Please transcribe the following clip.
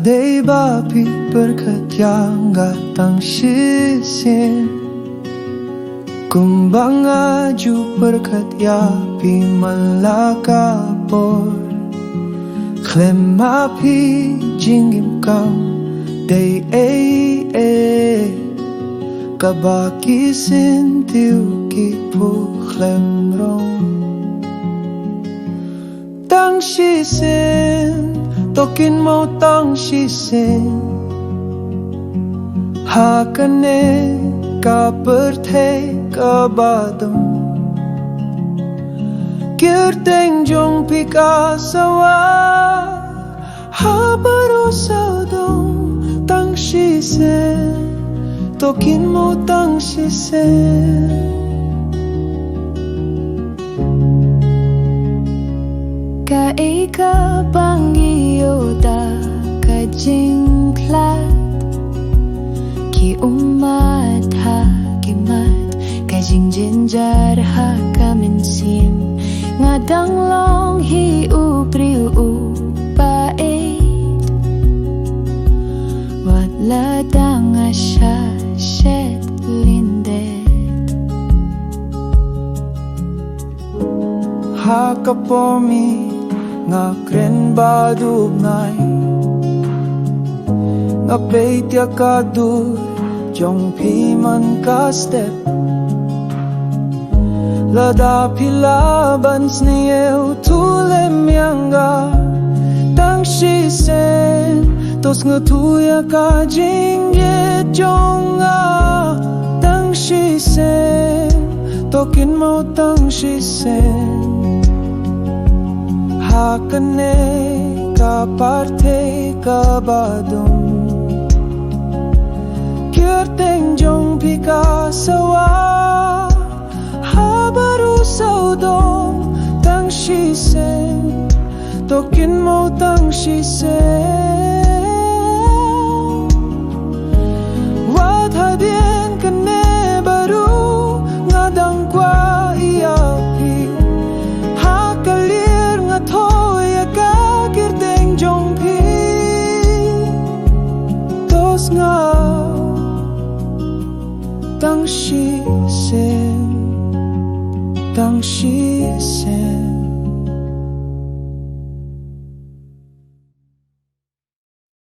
Day bapi berkat yang datang sisin Kumbang aju berkat yapi malakapor Klem api jinggim kam Day Kabaki sintiu kipu klem rong Tang sisin Tokin mau tang sisin Hakane ka berte ka badam Kirteng jong pika sawa Habaru saudong tang sisin Tokin mau tang sisin Ka ika panggiyo da ka jingklat Ki umat ha kimat Ka jingjinjar ha kaminsim Ngadang long hi upri upait Wala dang asya shet lindet Hakapomi nga kren badub nai Nga peitya kadur jong piman ka step Lada pilaban snieu tulem yanga Tang shisen tos ngutuya ka jingyet jonga Tang shisen tokin mau tang shisen Hakane ka parte ka badum Kirteng jong pika sawa Habaru saudong tang shisen Tokin mau tang shisen Wat hadien kane baru ngadang kwa iapi Hakalir nga toya ka kirteng jong pi Tos nga tang shisen